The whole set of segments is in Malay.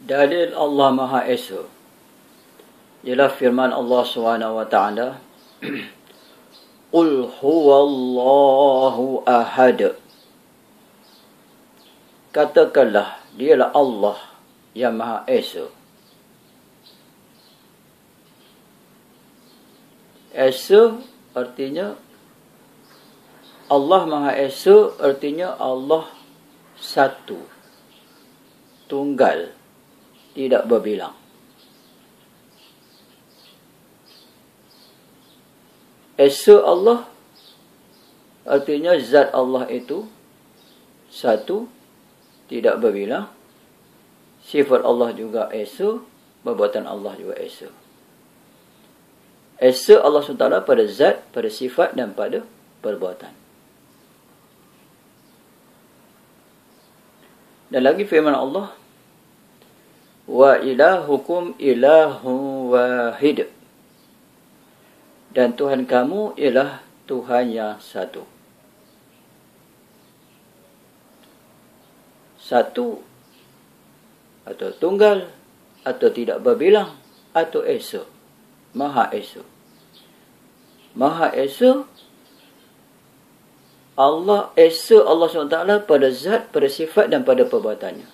Dalil Allah Maha Esa ialah firman Allah SWT, Qul huwallahu ahad. Katakanlah, dialah Allah yang Maha Esa. Esa artinya Allah Maha Esa, artinya Allah satu, tunggal, tidak berbilang. Esa Allah artinya zat Allah itu satu, tidak berbilang. Sifat Allah juga Esa, perbuatan Allah juga Esa. Esa Allah SWT pada zat, pada sifat dan pada perbuatan. Dan lagi firman Allah, wa ilahukum ilahun wahid. Dan Tuhan kamu ialah Tuhan yang satu. Satu atau tunggal atau tidak berbilang atau Esa. Maha Esa. Maha Esa, Allah Esa Allah SWT pada zat, pada sifat dan pada perbuatannya.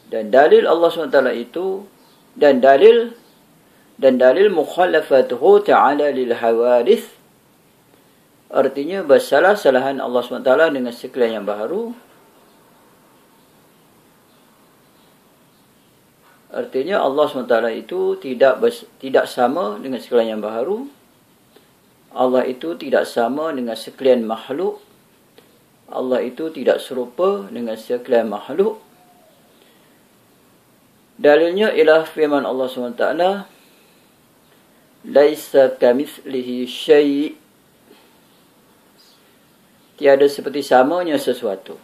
Dan dalil Allah SWT itu dan dalil mukhalafatuhu ta'ala lil hawadith, artinya bersalah-salahan Allah SWT dengan sekalian yang baharu. Artinya Allah SWT itu tidak sama dengan sekalian yang baharu. Allah itu tidak sama dengan sekalian makhluk. Allah itu tidak serupa dengan sekalian makhluk. Dalilnya ialah firman Allah SWT, Laisa kamitslihi syai'. Tiada seperti samanya sesuatu.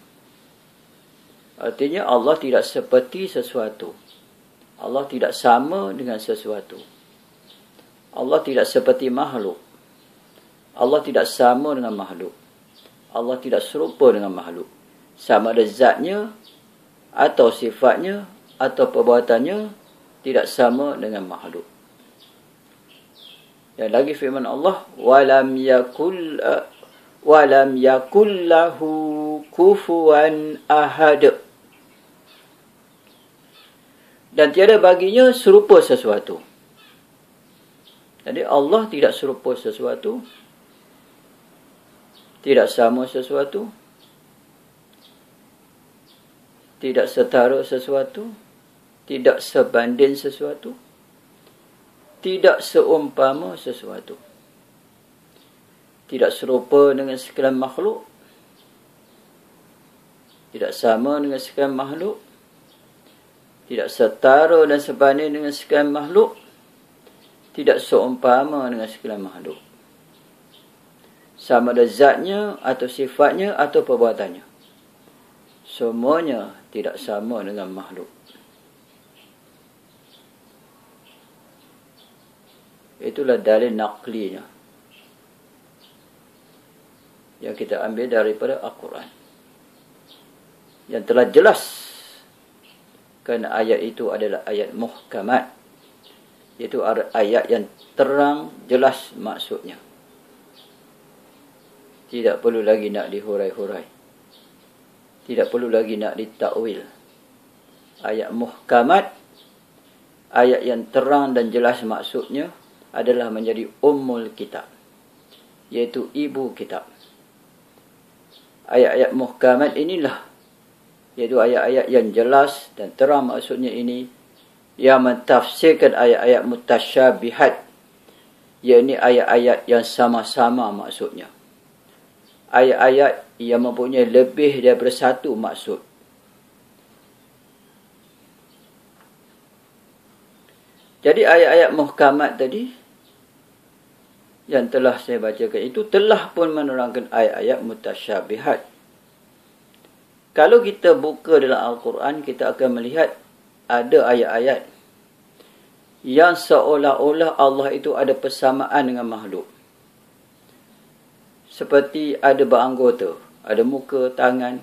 Artinya Allah tidak seperti sesuatu. Allah tidak sama dengan sesuatu. Allah tidak seperti makhluk. Allah tidak sama dengan makhluk. Allah tidak serupa dengan makhluk. Sama ada zatnya atau sifatnya atau perbuatannya tidak sama dengan makhluk. Dan lagi firman Allah, walam yakul lahu kufuwan ahad. Dan tiada baginya serupa sesuatu. Jadi Allah tidak serupa sesuatu, tidak sama sesuatu, tidak setara sesuatu, tidak sebanding sesuatu, tidak seumpama sesuatu, tidak serupa dengan sekalian makhluk, tidak sama dengan sekalian makhluk, tidak setara dan sebanding dengan sekalian makhluk, tidak seumpama dengan sekalian makhluk. Sama ada zatnya atau sifatnya atau perbuatannya. Semuanya tidak sama dengan makhluk. Itulah dalil naqlinya yang kita ambil daripada Al-Quran, yang telah jelas, kerana ayat itu adalah ayat muhkamat, iaitu ayat yang terang jelas maksudnya. Tidak perlu lagi nak dihurai-hurai, tidak perlu lagi nak ditakwil. Ayat muhkamat, ayat yang terang dan jelas maksudnya, adalah menjadi ummul kitab, iaitu ibu kitab. Ayat-ayat muhkamat inilah, iaitu ayat-ayat yang jelas dan terang maksudnya ini, yang mentafsirkan ayat-ayat mutasyabihat, iaitu ayat-ayat yang sama-sama maksudnya. Ayat-ayat yang mempunyai lebih daripada satu maksud. Jadi ayat-ayat muhkamat tadi yang telah saya bacakan itu telah pun menerangkan ayat-ayat mutasyabihat. Kalau kita buka dalam Al-Quran, kita akan melihat ada ayat-ayat yang seolah-olah Allah itu ada persamaan dengan makhluk. Seperti ada beranggota, ada muka, tangan,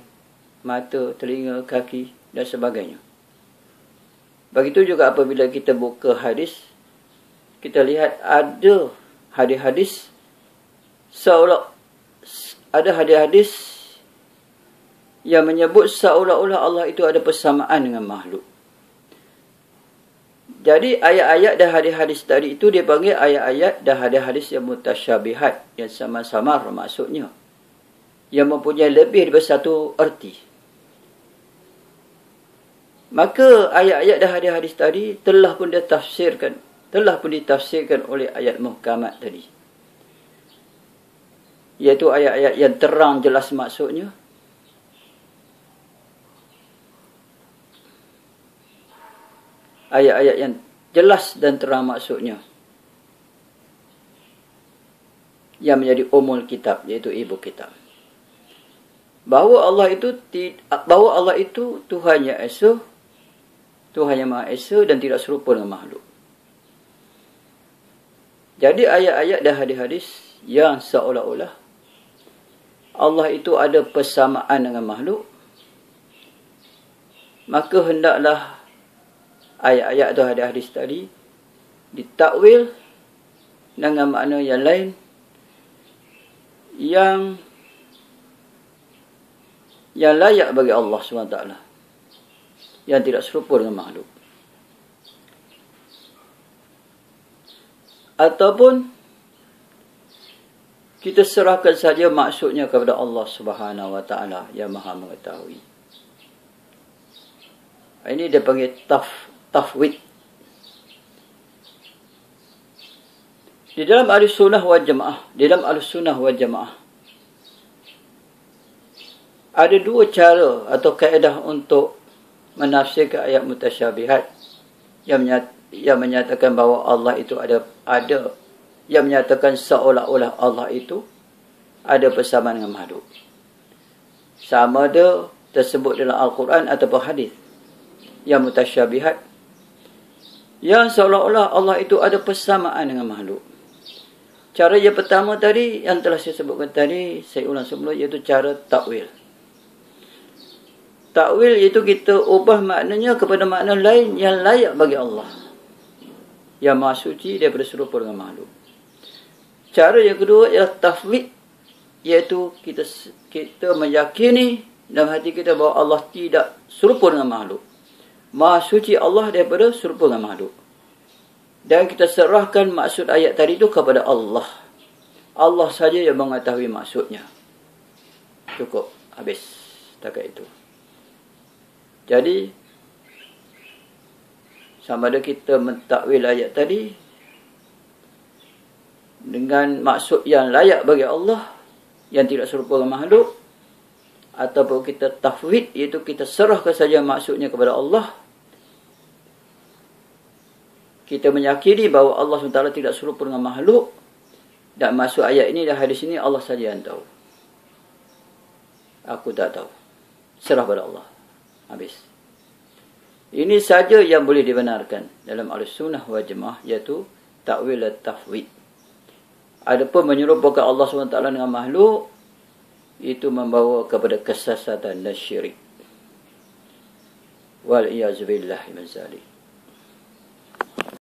mata, telinga, kaki dan sebagainya. Begitu juga apabila kita buka hadis, kita lihat ada hadis-hadis seolah ada hadis-hadis yang menyebut seolah-olah Allah itu ada persamaan dengan makhluk. Jadi ayat-ayat dan hadis-hadis tadi itu dia panggil ayat-ayat dan hadis-hadis yang mutasyabihat, yang sama-samar maksudnya, yang mempunyai lebih daripada satu erti. Maka ayat-ayat dan hadis-hadis tadi telah pun ditafsirkan oleh ayat muhkamat tadi, iaitu ayat-ayat yang terang jelas maksudnya. Ayat-ayat yang jelas dan terang maksudnya, yang menjadi umul kitab, iaitu ibu kitab. Bahawa Allah itu Tuhan yang Esa, Tuhan yang Maha Esa dan tidak serupa dengan makhluk. Jadi ayat-ayat dan hadis-hadis yang seolah-olah Allah itu ada persamaan dengan makhluk, maka hendaklah ayat-ayat atau hadis-hadis tadi ditakwil dengan makna yang lain yang layak bagi Allah SWT, yang tidak serupa dengan makhluk. Ataupun kita serahkan saja maksudnya kepada Allah SWT yang Maha mengetahui. Ini dia panggil tafwid. Di dalam Ahlussunnah wal Jamaah, ada dua cara atau kaedah untuk menafsirkan ayat mutasyabihat yang menyatakan bahawa Allah itu ada yang menyatakan seolah-olah Allah itu ada persamaan dengan makhluk. Sama ada tersebut dalam Al-Quran ataupun hadis yang mutasyabihat, yang seolah-olah Allah itu ada persamaan dengan makhluk. Cara yang pertama tadi, yang telah saya sebutkan tadi, saya ulang semula, iaitu cara takwil. Takwil iaitu kita ubah maknanya kepada makna lain yang layak bagi Allah, yang Maha Suci daripada serupa dengan makhluk. Cara yang kedua ialah tafwid, iaitu kita meyakini dalam hati kita bahawa Allah tidak serupa dengan makhluk. Maha Suci Allah daripada serupa dengan makhluk. Dan kita serahkan maksud ayat tadi itu kepada Allah. Allah saja yang mengetahui maksudnya. Cukup. Habis. Setakat itu. Jadi, sama ada kita mentakwil ayat tadi dengan maksud yang layak bagi Allah, yang tidak serupa dengan makhluk, ataupun kita tafwid, iaitu kita serahkan saja maksudnya kepada Allah. Kita meyakini bahawa Allah SWT tidak serupa dengan makhluk, dan maksud ayat ini dan hadis ini Allah saja yang tahu. Aku tak tahu. Serah pada Allah. Habis. Ini saja yang boleh dibenarkan dalam Ahlussunnah wal Jamaah, iaitu takwil at-tafwid. Adapun menyerupakan Allah SWT dengan makhluk, itu membawa kepada kesesatan dan syirik. Wal iyaz billahi min zalik.